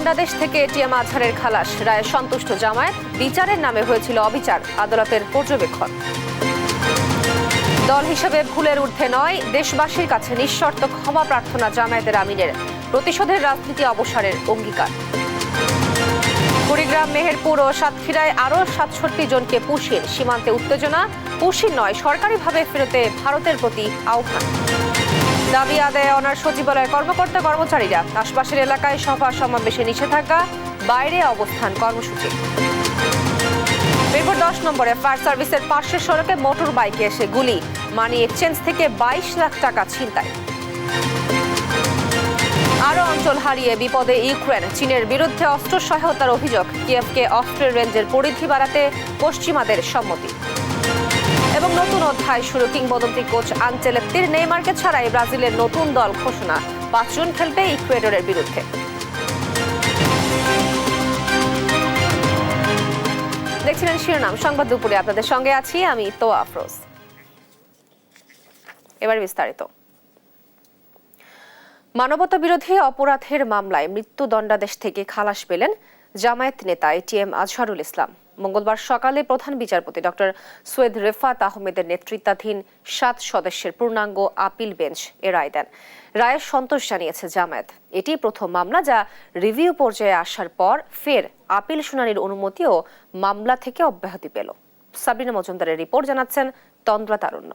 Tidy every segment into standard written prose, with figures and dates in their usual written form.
দণ্ডাদেশ থেকে এটিএম আজহারের খালাস, রায়ে সন্তুষ্ট জামায়াত, বিচারের নামে হয়েছিল অবিচার, আদালতের পর্যবেক্ষণ। দল হিসেবে ভুলের ঊর্ধ্বে নয়, দেশবাসীর কাছে নিঃশর্ত ক্ষমা প্রার্থনা জামায়াতের আমিরের, প্রতিশোধের রাজনীতি অবসানের অঙ্গীকার। কুড়িগ্রাম, মেহেরপুর ও সাতক্ষীরায় আরও ৬৭ জনকে পুশির, সীমান্তে উত্তেজনা, পুশির নয় সরকারিভাবে ফেরতে ভারতের প্রতি আহ্বান। দাবি আদায়ে অনার সচিবালয়ের কর্মকর্তা কর্মচারীরা, আশপাশের এলাকায় সভা সমাবেশে নিষেধাজ্ঞা, বাইরে অবস্থান কর্মসূচি। মিরপুর 10 নম্বরে ফায়ার সার্ভিসের পাশের সড়কে মোটর বাইকে এসে গুলি, মানি এক্সচেঞ্জ থেকে 22 লাখ টাকা ছিনতাই। আরও অঞ্চল হারিয়ে বিপদে ইউক্রেন, চীনের বিরুদ্ধে অস্ত্র সহায়তার অভিযোগ, কিয়েভকে অস্ত্রের রেঞ্জের পরিধি বাড়াতে পশ্চিমাদের সম্মতি। এবং নতুন অধ্যায় শুরু, কিংবদন্তি কোচ আনচেলত্তির নেইমারকে ছাড়াই ব্রাজিলের নতুন দল ঘোষণা, 5 জন খেলবে ইকুয়েডরের বিরুদ্ধে। দেখছিলেন শিরোনাম সংবাদ দুপুরে, আপনাদের সঙ্গে আছি আমি তোয়া আফরোজ। এবার বিস্তারিত। মানবতা বিরোধী অপরাধের মামলায় মৃত্যুদণ্ডাদেশ থেকে খালাস পেলেন জামায়াত নেতা এটিএম আজহারুল ইসলাম। মঙ্গলবার সকালে প্রধান বিচারপতি ডক্টর সৈয়দ রেফাত আহমেদের নেতৃত্বাধীন 7 সদস্যের পূর্ণাঙ্গ আপিল বেঞ্চ এ রায় দেন। রায়ে সন্তোষ জানিয়েছে জামায়াত। এটি প্রথম মামলা যা রিভিউ পর্যায়ে আসার পর ফের আপিল শুনানির অনুমতি ও মামলা থেকে অব্যাহতি পেল। সাবরিনা মজুমদারের রিপোর্ট, জানাচ্ছেন তন্দ্রা তারুণ্য।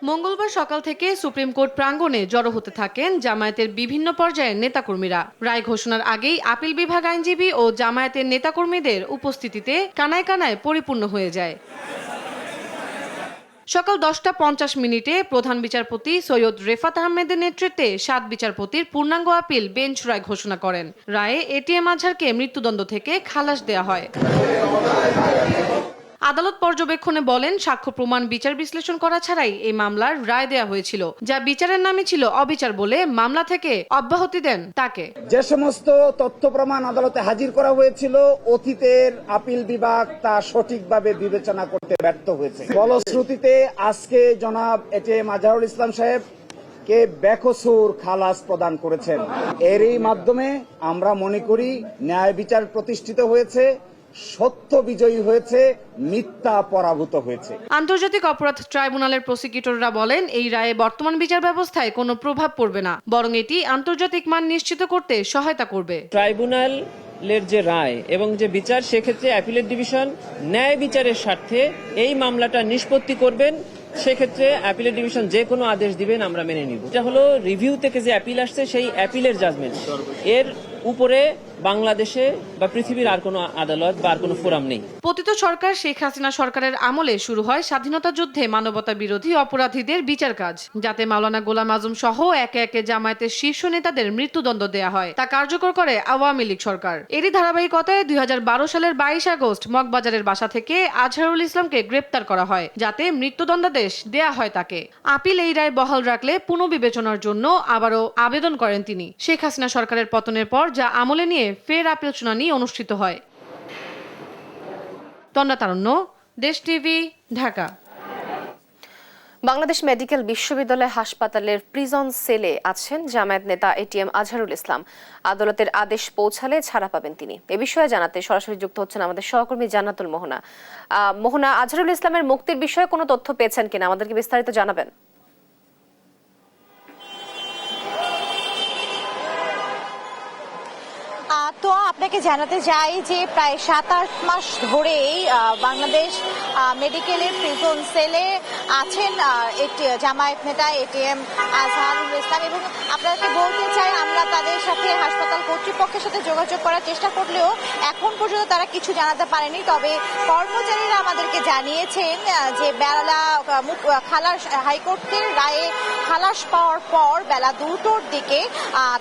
মঙ্গলবার সকাল থেকে সুপ্রিম কোর্ট প্রাঙ্গণে জড়ো হতে থাকেন জামায়াতের বিভিন্ন পর্যায়ের নেতাকর্মীরা। রায় ঘোষণার আগেই আপিল বিভাগ আইনজীবী ও জামায়াতের নেতাকর্মীদের উপস্থিতিতে কানায় কানায় পরিপূর্ণ হয়ে যায়। সকাল 10:50 প্রধান বিচারপতি সৈয়দ রেফাত আহমেদের নেতৃত্বে 7 বিচারপতির পূর্ণাঙ্গ আপিল বেঞ্চ রায় ঘোষণা করেন। রায়ে এটিএম আজহারকে মৃত্যুদণ্ড থেকে খালাস দেয়া হয়। আদালত পর্যবেক্ষণে বলেন, সাক্ষ্য প্রমাণ বিচার বিশ্লেষণ করা ছাড়াই এই মামলার রায় দেয়া হয়েছিল, যা বিচারের নামে ছিল অবিচার বলে মামলা থেকে অব্যাহতি দেন তাকে। যে সমস্ত তথ্য প্রমাণ আদালতে হাজির করা হয়েছিল, অতীতের আপিল বিভাগ তা সঠিকভাবে বিবেচনা করতে ব্যর্থ হয়েছে। ফলশ্রুতিতে আজকে জনাব এটিএম আজহারুল ইসলাম সাহেব কে বেকসুর খালাস প্রদান করেছেন। এরই মাধ্যমে আমরা মনে করি ন্যায় বিচার প্রতিষ্ঠিত হয়েছে, সত্য বিজয়ী হয়েছে, মিথ্যা পরাভূত হয়েছে। আন্তর্জাতিক অপরাধ ট্রাইব্যুনালের প্রসিকিউটররা বলেন, এই রায়ে বর্তমান বিচার ব্যবস্থায় কোনো প্রভাব পড়বে না, বরং এটি আন্তর্জাতিক মান নিশ্চিত করতে সহায়তা করবে। ট্রাইব্যুনালের যে রায় এবং যে বিচার, সেক্ষেত্রে অ্যাপিলেট ডিভিশন ন্যায় বিচারের স্বার্থে এই মামলাটা নিষ্পত্তি করবেন। সেক্ষেত্রে অ্যাপিলেট ডিভিশন যে কোনো আদেশ দিবেন আমরা মেনে নিব। এটা হলো রিভিউ থেকে যে অ্যাপিল আসছে, সেই অ্যাপিলের জাজমেন্ট। এর উপরে বাংলাদেশে বা পৃথিবীর আর কোনো আদালত বা আর কোনো ফোরাম নেই। পতিত সরকার শেখ হাসিনা সরকারের আমলে শুরু হয় স্বাধীনতা যুদ্ধে মানবতা বিরোধী অপরাধীদের বিচার কাজ, যাতে মাওলানা গোলাম আজম সহ একে একে জামায়াতের শীর্ষ নেতাদের মৃত্যুদণ্ড দেয়া হয়। তা কার্যকর করে আওয়ামী লীগ সরকার। এরই ধারাবাহিকতায় 2012 সালের 22 আগস্ট মগবাজারের বাসা থেকে আজহারুল ইসলামকে গ্রেপ্তার করা হয়, যাতে মৃত্যুদণ্ডাদেশ দেয়া হয় তাকে। আপিল এই রায় বহাল রাখলে পুনর্বিবেচনার জন্য আবারও আবেদন করেন তিনি। শেখ হাসিনা সরকারের পতনের পর যা আমলে নিয়ে ফের আপিল শুনানি অনুষ্ঠিত হয়। তন্দ্রা তারুণ্য, দেশ টিভি, ঢাকা। বাংলাদেশ মেডিকেল বিশ্ববিদ্যালয় হাসপাতালের প্রিজন সেলে আছেন জামায়াত নেতা এটিএম আজহারুল ইসলাম। আদালতের আদেশ পৌঁছালে ছাড়া পাবেন তিনি। এ বিষয়ে জানাতে সরাসরি যুক্ত হচ্ছেন আমাদের সহকর্মী জান্নাতুল মোহনা। মোহনা, আজহারুল ইসলামের মুক্তির বিষয়ে কোনো তথ্য পেয়েছেন কিনা, আমাদেরকে বিস্তারিত জানাবেন। তো আপনাকে জানাতে চাই যে প্রায় 7-8 মাস ধরেই বাংলাদেশ মেডিকেলের প্রিজন সেলে আছেন জামায়াত নেতা এটিএম আজহারুল ইসলাম। এবং আপনাকে বলতে চাই, আমরা তাদের সাথে হাসপাতাল কর্তৃপক্ষের সাথে যোগাযোগ করার চেষ্টা করলেও এখন পর্যন্ত তারা কিছু জানাতে পারেনি। তবে কর্মচারীরা আমাদেরকে জানিয়েছেন যে বেলা খালাস, হাইকোর্টের রায়ে খালাস পাওয়ার পর বেলা 2টোর দিকে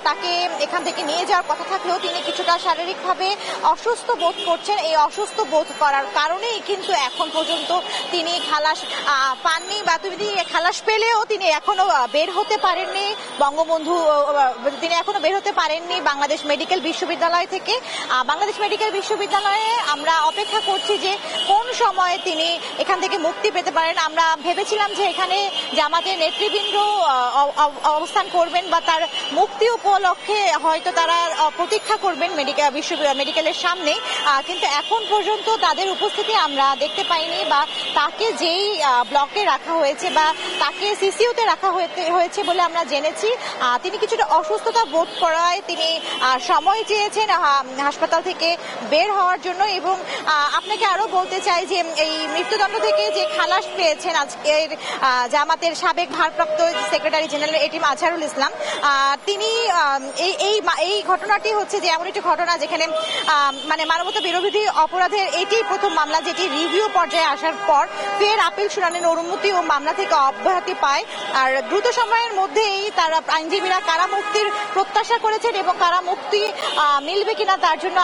তাকে এখান থেকে নিয়ে যাওয়ার কথা থাকলেও তিনি কিছুটা শারীরিক শারীরিকভাবে অসুস্থ বোধ করছেন। এই অসুস্থ বোধ করার কারণেই কিন্তু এখন পর্যন্ত তিনি খালাস পাননি, বা তিনি খালাস পেলেও তিনি এখনো বের হতে পারেননি বঙ্গবন্ধু, তিনি এখনো বের হতে পারেননি বাংলাদেশ মেডিকেল বিশ্ববিদ্যালয় থেকে। বাংলাদেশ মেডিকেল বিশ্ববিদ্যালয়ে আমরা অপেক্ষা করছি যে কোন সময়ে তিনি এখান থেকে মুক্তি পেতে পারেন। আমরা ভেবেছিলাম যে এখানে জামাতের নেতৃবৃন্দ অবস্থান করবেন বা তার মুক্তি উপলক্ষে হয়তো তারা প্রতীক্ষা করবেন মেডিকেলের সামনে, কিন্তু এখন পর্যন্ত তাদের উপস্থিতি আমরা দেখতে পাইনি, বা তাকে যেই ব্লকে রাখা হয়েছে বা তাকে সিসিউতে রাখা হয়েছে বলে আমরা জেনেছি। তিনি কিছুটা অসুস্থতা বোধ করায় তিনি সময় চেয়েছেন হাসপাতাল থেকে বের হওয়ার জন্য। এবং আপনাকে আরো বলতে চাই যে এই মৃত্যুদণ্ড থেকে যে খালাস পেয়েছেন আজকের জামাতের সাবেক ভারপ্রাপ্ত secretary general ATM Azharul Islam, তিনি এই ঘটনাটি হচ্ছে যে এমন একটি ঘটনা যেখানে মানে মানবতা বিরোধী অপরাধের এটি প্রথম মামলা, যেটি রিভিউ পর্যায়ে আসার পর ফের আপিল শুনানির অনুমতি ও মামলা থেকে অব্যাহতি পায়। আর দ্রুত সময়ের মধ্যেই তারা আইনজীবীরা কারামুক্তির প্রত্যাশা করেছেন, এবং কারামুক্তি মিলবে কিনা তার জন্য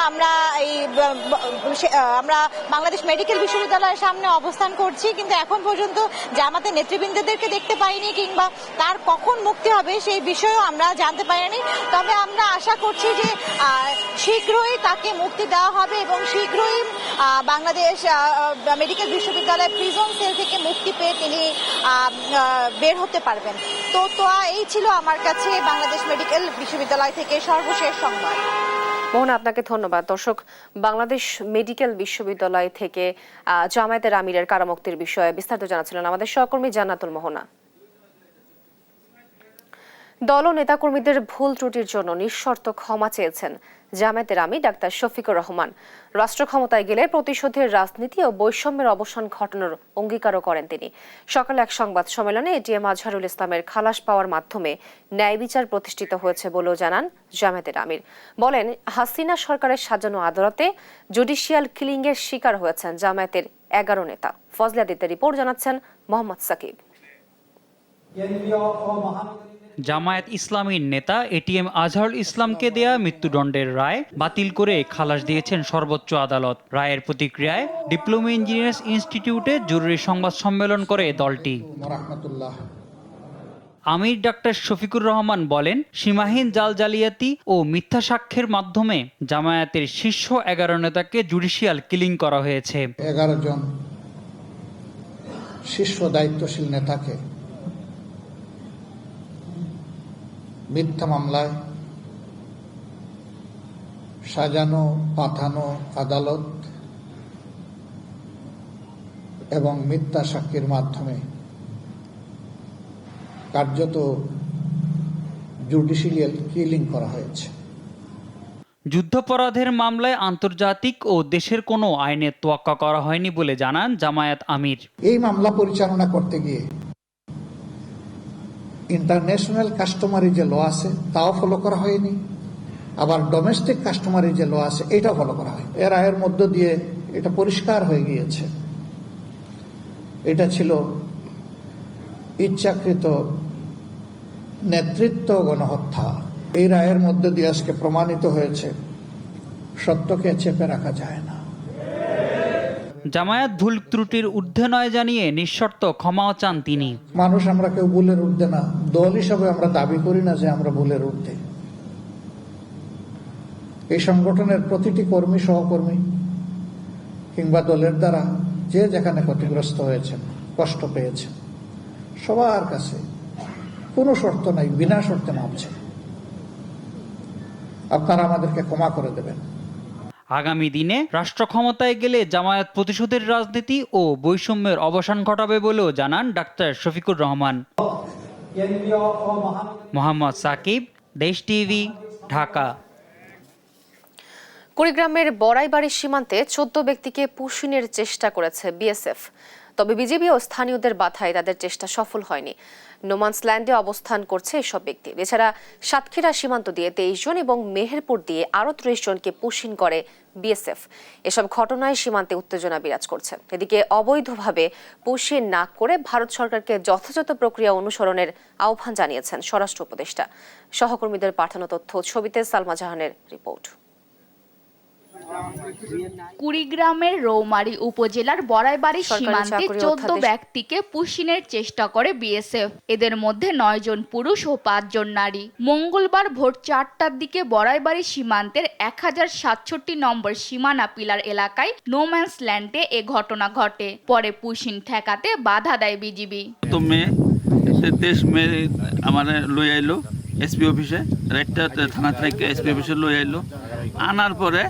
আমরা বাংলাদেশ মেডিকেল বিশ্ববিদ্যালয়ের সামনে অবস্থান করছি। কিন্তু এখন পর্যন্ত জামাতের নেতৃবৃন্দদেরকে দেখতে পাইনি, কিংবা তার কখন মুক্তি হবে সেই বিষয়েও আমরা জানতে পারিনি। তবে আমরা আশা করছি যে শীঘ্রই তাকে মুক্তি দেওয়া হবে এবং শীঘ্রই বাংলাদেশ মেডিকেল বিশ্ববিদ্যালয় প্রিজন সেল থেকে মুক্তি পেয়ে তিনি বের হতে পারবেন। তো এই ছিল আমার কাছে বাংলাদেশ মেডিকেল বিশ্ববিদ্যালয় থেকে সর্বশেষ সংবাদ। মোহনা, আপনাকে ধন্যবাদ। দর্শক, বাংলাদেশ মেডিকেল বিশ্ববিদ্যালয় থেকে জামায়াতের আমিরের কারামুক্তির বিষয়ে বিস্তারিত জানাচ্ছিলেন আমাদের সহকর্মী জান্নাতুল মোহনা। দল ও নেতাকর্মীদের ভুল ত্রুটির জন্য নিঃশর্ত ক্ষমা চেয়েছেন জামায়াতের আমির ডাক্তার শফিকুর রহমান। রাষ্ট্র ক্ষমতায় গেলে প্রতিশোধের রাজনীতি ও বৈষম্যের অবসান ঘটানোর অঙ্গীকারও করেন তিনি। সকালে এক সংবাদ সম্মেলনে এটিএম আজহারুল ইসলামের খালাস পাওয়ার মাধ্যমে ন্যায় বিচার প্রতিষ্ঠিত হয়েছে বলেও জানান জামায়াতের আমির। বলেন, হাসিনা সরকারের সাজানো আদালতে জুডিশিয়াল কিলিংয়ের শিকার হয়েছেন জামায়াতের 11 নেতা। ফজলে আদিত্যের রিপোর্ট জানাচ্ছেন মোহাম্মদ সাকিব। জামায়াত ইসলামীর নেতা এটিএম আজহারুল ইসলামকে দেয়া মৃত্যুদণ্ডের রায় বাতিল করে খালাস দিয়েছেন সর্বোচ্চ আদালত। রায়ের প্রতিক্রিয়ায় ডিপ্লোমা ইঞ্জিনিয়ার্স ইনস্টিটিউটে জরুরি সংবাদ সম্মেলন করে দলটি। আমির ডাক্তার শফিকুর রহমান বলেন, সীমাহীন জাল জালিয়াতি ও মিথ্যা সাক্ষ্যের মাধ্যমে জামায়াতের শীর্ষ 11 নেতাকে জুডিশিয়াল কিলিং করা হয়েছে। 11 জন শীর্ষ দায়িত্বশীল নেতাকে মিথ্যা মামলায় সাজানো পাঠানো আদালত এবং মিথ্যা সাক্ষীর মাধ্যমে কার্যত জুডিশিয়াল কিলিং করা হয়েছে। যুদ্ধাপরাধের মামলায় আন্তর্জাতিক ও দেশের কোনো আইনের তোয়াক্কা করা হয়নি বলে জানান জামায়াত আমির। এই মামলা পরিচালনা করতে গিয়ে ইন্টারন্যাশনাল কাস্টমারি যে ল আছে তাও ফলো করা হয়নি, আবার ডোমেস্টিক কাস্টমারি যে ল আছে এটাও ফলো করা হয়। এর রায়ের মধ্য দিয়ে এটা পরিষ্কার হয়ে গিয়েছে এটা ছিল ইচ্ছাকৃত নেতৃত্ব গণহত্যা। এই রায়ের মধ্য দিয়ে আজকে প্রমাণিত হয়েছে সত্যকে চেপে রাখা যায় না। জামায়াত ভুল ত্রুটির ঊর্ধ্বে নয় জানিয়ে নিঃশর্ত ক্ষমাও চান তিনি। মানুষ আমরা কেউ ভুলের ঊর্ধ্বে না, দল হিসাবে আমরা দাবি করি না যে আমরা ভুলের ঊর্ধ্বে। এই সংগঠনের প্রতিটি কর্মী সহকর্মী কিংবা দলের দ্বারা যে যেখানে ক্ষতিগ্রস্ত হয়েছেন, কষ্ট পেয়েছেন, সবার কাছে কোনো শর্ত নাই, বিনা শর্তে মাপছে। আপনারা আমাদেরকে ক্ষমা করে দেবেন। আগামী দিনে রাষ্ট্র ক্ষমতায় গেলে জামায়াত প্রতিশোধের রাজনীতি ও বৈষম্যের অবসান ঘটাবে বলেও জানান ডাক্তার শফিকুর রহমান। মোহাম্মদ সাকিব, দেশ টিভি, ঢাকা। কুড়িগ্রামের বড়াইবাড়ির সীমান্তে 14 ব্যক্তিকে পুশিনের চেষ্টা করেছে বিএসএফ। তবে বিজিবি ও স্থানীয়দের বাধায় তাদের চেষ্টা সফল হয়নি। নোমান্স ল্যান্ডে অবস্থান করছে এসব ব্যক্তি। এছাড়া সাতক্ষীরা সীমান্ত দিয়ে 23 জন এবং মেহেরপুর দিয়ে আরও 30 জনকে পুশিন করে বিএসএফ। এসব ঘটনায় সীমান্তে উত্তেজনা বিরাজ করছে। এদিকে অবৈধভাবে পুশিন না করে ভারত সরকারকে যথাযথ প্রক্রিয়া অনুসরণের আহ্বান জানিয়েছেন স্বরাষ্ট্র উপদেষ্টা। সহকর্মীদের পাঠানো তথ্য ছবিতে সালমা জাহানের রিপোর্ট। কুড়িগ্রামের রৌমারী উপজেলার বড়াইবাড়ি সরকারি সীমান্তে চাকরি 14 অধ্যাদেশ- ব্যক্তিকে পুশিনের চেষ্টা করে বিএসএফ। এদের মধ্যে 9 জন পুরুষ ও 5 জন নারী। মঙ্গলবার ভোর 4টার দিকে বড়াইবাড়ি সীমান্তের 1067 নম্বর সীমানা পিলার এলাকায় নোম্যান্স ল্যান্ডে এ ঘটনা ঘটে। পরে পুশিন ঠেকাতে বাধা দেয় বিজিবি। তো মে 23 মে আমার লই আইলো এসপি অফিসে, একটা থানা থেকে এসপি অফিসে লই আইলো। আনার পরে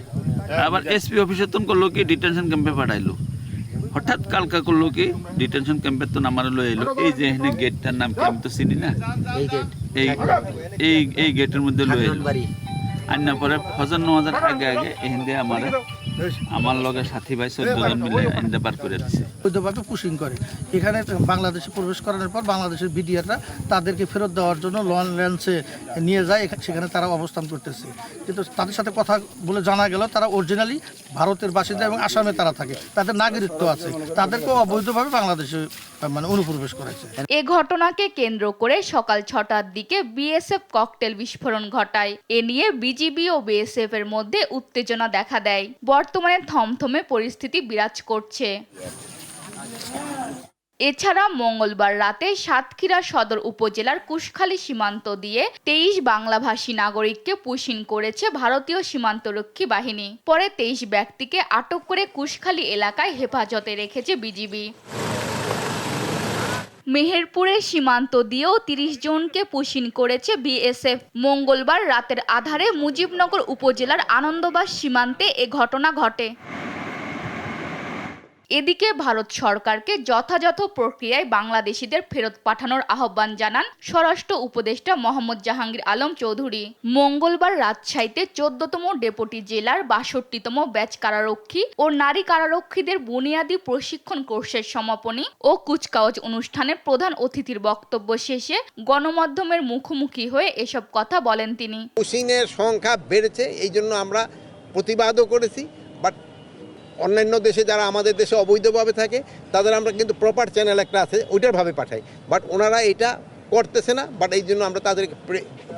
আবার এসপি অফিসে তো করলো কি ডিটেনশন ক্যাম্পে পাঠাইলো। হঠাৎ কালকা করলো কি ডিটেনশন ক্যাম্পে তো আমার লই আইলো। এই যে এখানে গেটটার নাম কি আমি তো চিনি না, এই গেটের মধ্যে লই আইলো। আনার পরে ফজর নামাজের আগে আগে এখান দিয়ে আমার লগে সাথী ভাই 14 জন মিলে এখানে পার করে দিচ্ছে। বৈধভাবে পুশিং করে এখানে বাংলাদেশে প্রবেশ করানোর পর বাংলাদেশের বিডিআররা তাদেরকে ফেরত দেওয়ার জন্য লঞ্চে নিয়ে যায়। সেখানে তারা অবস্থান করতেছে, কিন্তু তাদের সাথে কথা বলে জানা গেল তারা অরিজিনালি ভারতের বাসিন্দা এবং আসামে তারা থাকে, তাদের নাগরিকত্ব আছে, তাদেরকেও অবৈধভাবে বাংলাদেশে অনুপ্রবেশ করেছে। এ ঘটনাকে কেন্দ্র করে সকাল 6টার দিকে বিএসএফ ককটেল বিস্ফোরণ ঘটায়। এ নিয়ে বিজিবি ও বিএসএফ এর মধ্যে উত্তেজনা দেখা দেয়। বর্তমানে থমথমে পরিস্থিতি বিরাজ করছে। এছাড়া মঙ্গলবার রাতে সাতক্ষীরা সদর উপজেলার কুশখালী সীমান্ত দিয়ে 23 বাংলাভাষী নাগরিককে পুশিন করেছে ভারতীয় সীমান্তরক্ষী বাহিনী। পরে 23 ব্যক্তিকে আটক করে কুশখালী এলাকায় হেফাজতে রেখেছে বিজিবি। মেহেরপুরের সীমান্ত দিয়েও 30 জনকে পুশিন করেছে বিএসএফ। মঙ্গলবার রাতের আধারে মুজিবনগর উপজেলার আনন্দবাস সীমান্তে এ ঘটনা ঘটে। এদিকে ভারত সরকারকে যথাযথ প্রক্রিয়ায় বাংলাদেশিদের ফেরত পাঠানোর আহ্বান জানান স্বরাষ্ট্র উপদেষ্টা মোহাম্মদ জাহাঙ্গীর আলম চৌধুরী। মঙ্গলবার রাজশাহীতে 14তম ডেপুটি জেলার 62তম ব্যাচ কারারক্ষী ও নারী কারারক্ষীদের বুনিয়াদী প্রশিক্ষণ কোর্সের সমাপনী ও কুচকাওয়াজ অনুষ্ঠানে প্রধান অতিথির বক্তব্য শেষে গণমাধ্যমের মুখোমুখি হয়ে এসব কথা বলেন তিনি। পুশিংয়ের সংখ্যা বেড়েছে, এই জন্য আমরা প্রতিবাদও করেছি। বাট অন্যান্য দেশে যারা আমাদের দেশে অবৈধভাবে থাকে তাদের আমরা কিন্তু প্রপার চ্যানেল একটা আছে ওইটার ভাবে পাঠাই, বাট ওনারা এটা করতেছে না। বাট এই জন্য আমরা তাদেরকে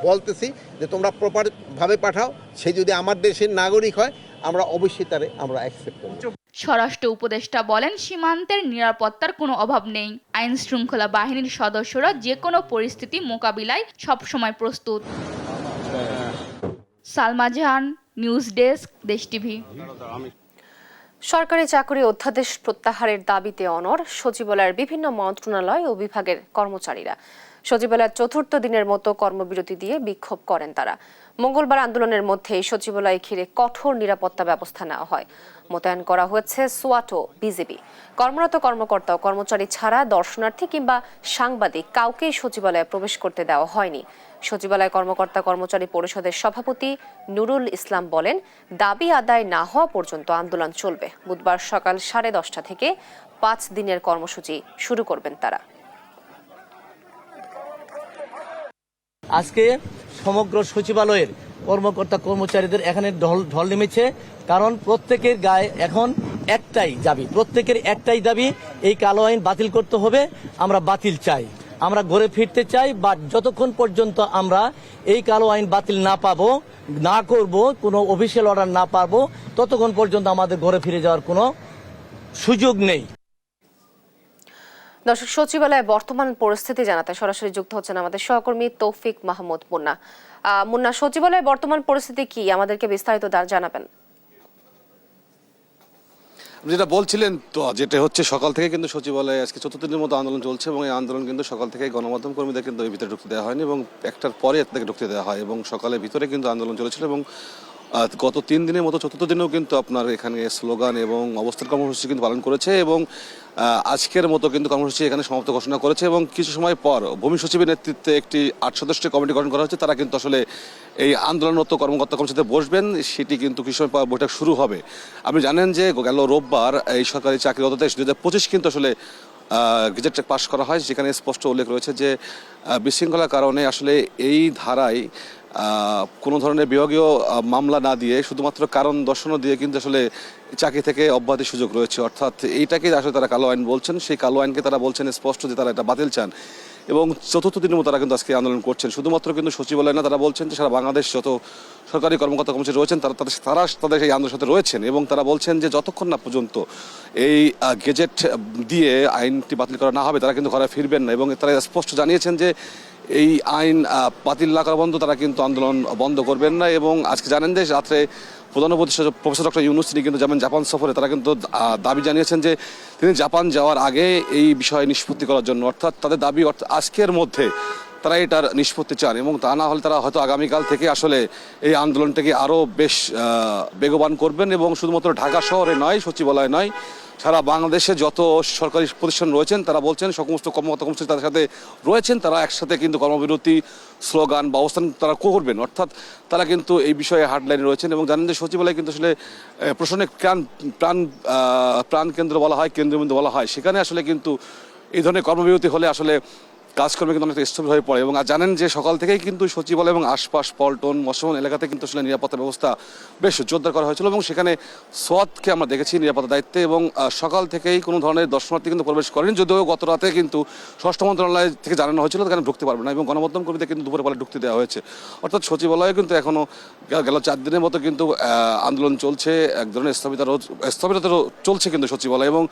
বলতেছি যে তোমরা প্রপারভাবে পাঠাও, সে যদি আমার দেশের নাগরিক হয় আমরা অবশ্যই তারে আমরা অ্যাকসেপ্ট করব। স্বরাষ্ট্র উপদেষ্টা বলেন, সীমান্তের নিরাপত্তার কোনো অভাব নেই। আইন শৃঙ্খলা বাহিনীর সদস্যরা যে কোনো পরিস্থিতি মোকাবিলায় সবসময় প্রস্তুত। সালমা জাহান, নিউজ ডেস্ক, দেশ টিভি। সরকারি চাকরি অধ্যাদেশ প্রত্যাহারের দাবিতে অনড় সচিবালয়ের বিভিন্ন মন্ত্রণালয় ও বিভাগের কর্মচারীরা। সচিবালয়ের 4র্থ দিনের মতো কর্মবিরতি দিয়ে বিক্ষোভ করেন তারা। মঙ্গলবার আন্দোলনের মধ্যেই সচিবালয় ঘিরে কঠোর নিরাপত্তা ব্যবস্থা নেওয়া হয়। মোতায়েন করা হয়েছে সোয়াট ও বিজিবি। কর্মরত কর্মকর্তা ও কর্মচারী ছাড়া দর্শনার্থী কিংবা সাংবাদিক কাউকেই সচিবালয়ে প্রবেশ করতে দেওয়া হয়নি। সচিবালয় কর্মকর্তা কর্মচারী পরিষদের সভাপতি নুরুল ইসলাম বলেন, দাবি আদায় না হওয়া পর্যন্ত আন্দোলন চলবে। বুধবার সকাল 10:30 থেকে 5 দিনের কর্মসূচি শুরু করবেন তারা। আজকে সমগ্র সচিবালয়ের কর্মকর্তা কর্মচারীদের এখানে ঢল নেমেছে, কারণ প্রত্যেকের গায়ে এখন একটাই দাবি, প্রত্যেকের একটাই দাবি, এই কালো আইন বাতিল করতে হবে। আমরা বাতিল চাই, আমরা ঘরে ফিরতে চাই। বাট যতক্ষণ পর্যন্ত আমরা এই কালো আইন বাতিল না করব, কোনো অফিসিয়াল অর্ডার না পাবো, ততক্ষণ পর্যন্ত আমাদের ঘরে ফিরে যাওয়ার কোনো সুযোগ নেই। দর্শক, সচিবালয়ে বর্তমান পরিস্থিতি জানাতে সরাসরি যুক্ত হচ্ছেন আমাদের সহকর্মী তৌফিক মাহমুদ মুন্না। মুন্না, সচিবালয়ে বর্তমান পরিস্থিতি কি, আমাদেরকে বিস্তারিত জানাবেন। যেটা বলছিলেন তো, যেটা হচ্ছে সকাল থেকে কিন্তু সচিবালয়ে আজকে 4র্থ দিনের মতো আন্দোলন চলছে এবং এই আন্দোলন কিন্তু সকাল থেকে গণমাধ্যম কর্মীদের কিন্তু এর ভিতরে ঢুকতে দেওয়া হয়নি এবং একটার পরে তাদেরকে ঢুকতে দেওয়া হয় এবং সকালের ভিতরে কিন্তু আন্দোলন চলেছিল এবং গত 3 দিনের মতো 4র্থ দিনেও কিন্তু আপনার এখানে স্লোগান এবং অবস্থান কর্মসূচি কিন্তু পালন করেছে এবং আজকের মতো কিন্তু কর্মসূচি এখানে সমাপ্ত ঘোষণা করেছে এবং কিছু সময় পর ভূমি সচিবের নেতৃত্বে একটি 8 সদস্যের কমিটি গঠন করা হচ্ছে। তারা কিন্তু আসলে এই আন্দোলনরত কর্মকর্তা কর্মচারীদের বসবেন, সেটি কিন্তু কিছু সময় পর বৈঠক শুরু হবে। আপনি জানেন যে গেল রোববার এই সরকারি চাকরি অধ্যাদেশ 2025 কিন্তু আসলে গেজেট পাস করা হয়, যেখানে স্পষ্ট উল্লেখ রয়েছে যে বিশৃঙ্খলার কারণে আসলে এই ধারায় কোনো ধরনের বিভাগীয় মামলা না দিয়ে শুধুমাত্র কারণ দর্শানো দিয়ে কিন্তু আসলে চাকরি থেকে অব্যাহতির সুযোগ রয়েছে। অর্থাৎ এইটাকে আসলে তারা কালো আইন বলছেন, সেই কালো আইনকে তারা বলছেন স্পষ্ট যে তারা এটা বাতিল চান এবং চতুর্থ দিনের মতো তারা কিন্তু আজকে আন্দোলন করছেন। শুধুমাত্র কিন্তু সচিবালয় না, তারা বলছেন যে সারা বাংলাদেশ যত সরকারি কর্মকর্তা কর্মচারী রয়েছেন তারা তাদের এই আন্দোলনের সাথে রয়েছেন, এবং তারা বলছেন যে যতক্ষণ না পর্যন্ত এই গেজেট দিয়ে আইনটি বাতিল করা না হবে তারা কিন্তু ঘরে ফিরবেন না। এবং তারা স্পষ্ট জানিয়েছেন যে এই আইন বাতিল না করা পর্যন্ত তারা কিন্তু আন্দোলন বন্ধ করবেন না। এবং আজকে জানেন যে রাত্রে প্রধান উপদেষ্টা প্রফেসর ডক্টর ইউনূস তিনি কিন্তু যাবেন জাপান সফরে। তারা কিন্তু দাবি জানিয়েছেন যে তিনি জাপান যাওয়ার আগে এই বিষয়ে নিষ্পত্তি করার জন্য, অর্থাৎ তাদের দাবি আজকের মধ্যে তারা এটার নিষ্পত্তি চান, এবং তা না হলে তারা হয়তো আগামীকাল থেকে আসলে এই আন্দোলনটাকে আরও বেশ বেগবান করবেন। এবং শুধুমাত্র ঢাকা শহরে নয়, সচিবালয় নয়, সারা বাংলাদেশে যত সরকারি প্রতিষ্ঠান রয়েছেন তারা বলছেন সমস্ত কর্মকর্তা কর্মচারী তাদের সাথে রয়েছেন, তারা একসাথে কিন্তু কর্মবিরতি, স্লোগান বা অবস্থান তারা করবেন, অর্থাৎ তারা কিন্তু এই বিষয়ে হার্ডলাইনে রয়েছেন। এবং জানেন যে সচিবালয় কিন্তু আসলে প্রশাসনিক প্রাণ কেন্দ্র বলা হয়, কেন্দ্রবিন্দু বলা হয়, সেখানে আসলে কিন্তু এই ধরনের কর্মবিরতি হলে আসলে কাজকর্মে কিন্তু অনেকটা স্থবির হয়ে পড়ে। এবং জানেন যে সকাল থেকেই কিন্তু সচিবালয় এবং আশপাশ পল্টন মশন এলাকাতে কিন্তু আসলে নিরাপত্তা ব্যবস্থা বেশ জোরদার করা হয়েছিল, এবং সেখানে সোয়াতকে আমরা দেখেছি নিরাপত্তা দায়িত্বে। এবং সকাল থেকেই কোনো ধরনের দর্শনার্থী কিন্তু প্রবেশ করেন, যদিও গত রাতে কিন্তু স্বরাষ্ট্র মন্ত্রণালয় থেকে জানানো হয়েছিল সেখানে ঢুকতে পারবে না, এবং গণমাধ্যম কর্মীদের কিন্তু দুপুরে বেলা ঢুকতে দেওয়া হয়েছে। অর্থাৎ সচিবালয়ে কিন্তু এখনও গেল 4 দিনের মতো কিন্তু আন্দোলন চলছে, এক ধরনের স্থবিরতা চলছে কিন্তু সচিবালয়, এবং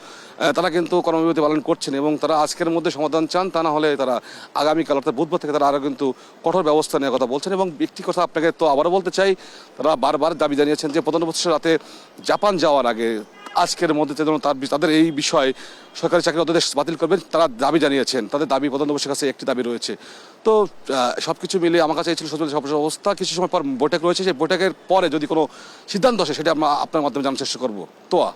তারা কিন্তু কর্মবিরতি পালন করছেন, এবং তারা আজকের মধ্যে সমাধান চান, তা না হলে তারা আগামীকাল অর্থাৎ বুধবার থেকে তারা আরও কিন্তু কঠোর ব্যবস্থা নেওয়ার কথা বলছেন। এবং একটি কথা আপনাকে তো আবারও বলতে চাই, তারা বারবার দাবি জানিয়েছেন যে প্রধান উপদেষ্টা রাতে জাপান যাওয়ার আগে আজকের মধ্যে তাদের এই বিষয়ে সরকারি চাকরি অধ্যাদেশ বাতিল করবেন তারা দাবি জানিয়েছেন। তাদের দাবি প্রধান উপদেষ্টার কাছে একটি দাবি রয়েছে। তো সবকিছু মিলিয়ে আমার কাছে এই ছিল সচিবালয়ের অবস্থা। কিছু সময় পর বৈঠক রয়েছে, সেই বৈঠকের পরে যদি কোনো সিদ্ধান্ত আসে সেটা আমরা আপনার মাধ্যমে জানার চেষ্টা করবো। তোয়া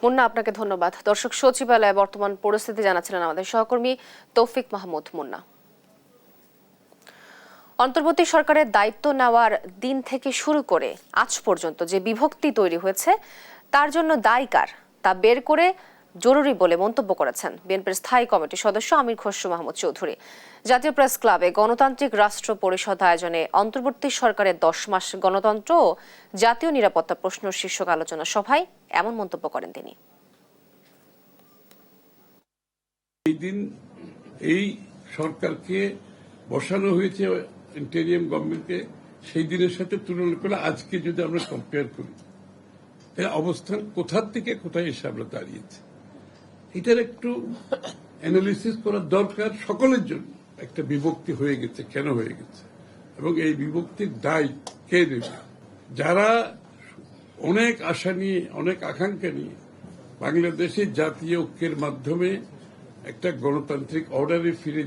মুন্না, আপনাকে ধন্যবাদ। দর্শক, সচিবালয়ে বর্তমান পরিস্থিতি জানাচ্ছিলেন আমাদের সহকর্মী তৌফিক মাহমুদ মুন্না। অন্তর্বর্তী সরকারের দায়িত্ব নেওয়ার দিন থেকে শুরু করে আজ পর্যন্ত যে বিভক্তি তৈরি হয়েছে তার জন্য দায়ী কার তা বের করে জরুরি বলে মন্তব্য করেছেন বিএনপির স্থায়ী কমিটির সদস্য আমির খসরু মাহমুদ চৌধুরী। জাতীয় প্রেস ক্লাবে গণতান্ত্রিক রাষ্ট্র পরিষদ আয়োজনে অন্তর্বর্তী সরকারের 10 মাস গণতন্ত্র ও জাতীয় নিরাপত্তা প্রশ্ন শীর্ষক আলোচনা সভায় এমন মন্তব্য করেন তিনি। এই দিন এই সরকারকে বসানো হয়েছে ইন্টেরিয়াম গভর্নমেন্টকে, সেই দিনের সাথে তুলনা করে আজকে যদি আমরা কম্পেয়ার করি তাহলে অবস্থান কোথার থেকে কোথায় এসে আমরা দাঁড়িয়েছি, এটার একটু অ্যানালিসিস করার দরকার সকলের জন্য। একটা বিভক্তি হয়ে গেছে, কেন হয়ে গেছে, এবং এই বিভক্তির দায় কে নেবে? যারা অনেক আশা নিয়ে, অনেক আকাঙ্ক্ষা নিয়ে বাংলাদেশের জাতীয় ঐক্যের মাধ্যমে একটা গণতান্ত্রিক অর্ডারে ফিরে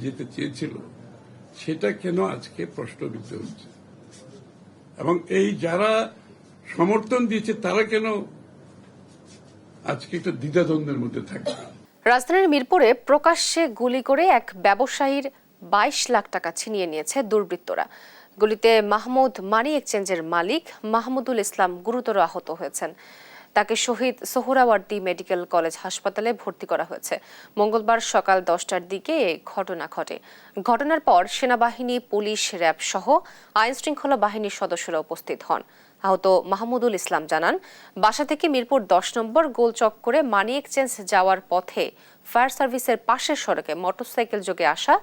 যেতে চেয়েছিল, সেটা কেন আজকে প্রশ্নবিদ্ধ হচ্ছে? এবং এই যারা সমর্থন দিয়েছে তারা কেন আজকে একটা দ্বিধাদ্বন্দ্বের মধ্যে থাকে? রাজধানীর মিরপুরে প্রকাশ্যে গুলি করে এক ব্যবসায়ীর 22 লাখ টাকা ছিনিয়ে নিয়েছে দুর্বৃত্তরা। গুলিতে মাহমুদ মানি এক্সচেঞ্জের মালিক মাহমুদুল ইসলাম গুরুতর আহত হয়েছেন। তাকে শহীদ সোহরাওয়ার্দী মেডিকেল কলেজ হাসপাতালে ভর্তি করা হয়েছে। মঙ্গলবার সকাল 10টার দিকে এই ঘটনা ঘটে। ঘটনার পর সেনাবাহিনী, পুলিশ, র্যাব সহ আইন শৃঙ্খলা বাহিনীর সদস্যরা উপস্থিত হন। আহত মাহমুদুল ইসলাম জানান, বাসা থেকে মিরপুর 10 নম্বর গোল চক্করে মানি এক্সচেঞ্জ যাওয়ার পথে ফায়ার সার্ভিসের পাশের সড়কে মোটরসাইকেল যোগে আসা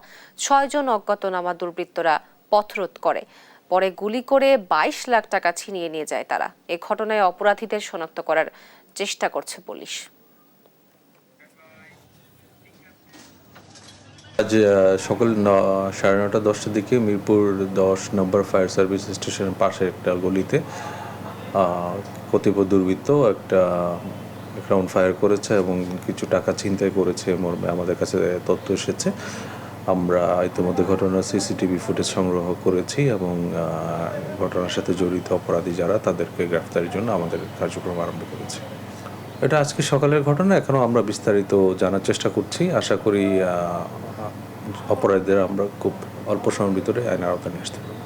6 জন অজ্ঞাতনামা দুর্বৃত্তরা পথরোধ করে। পরে গুলি করে 22 লাখ টাকা ছিনিয়ে নিয়ে যায় তারা। এই ঘটনায় অপরাধীদের শনাক্ত করার চেষ্টা করছে পুলিশ। আজ সকাল 9:30-10টার দিকে মিরপুর 10 নম্বর ফায়ার সার্ভিস স্টেশনের পাশে একটা গলিতে কতিপয় দুর্বৃত্ত একটা রাউন্ড ফায়ার করেছে এবং কিছু টাকা ছিনতাই করেছে মর্মে আমাদের কাছে তথ্য এসেছে। আমরা ইতিমধ্যে ঘটনার সিসিটিভি ফুটেজ সংগ্রহ করেছি এবং ঘটনার সাথে জড়িত অপরাধী যারা তাদেরকে গ্রেফতারের জন্য আমাদের কার্যক্রম আরম্ভ করেছি। এটা আজকে সকালের ঘটনা, এখনও আমরা বিস্তারিত জানার চেষ্টা করছি। আশা করি অপরাধীদের আমরা খুব অল্প সময়ের ভিতরে আইনের আওতায় নিয়ে আসতে পারব।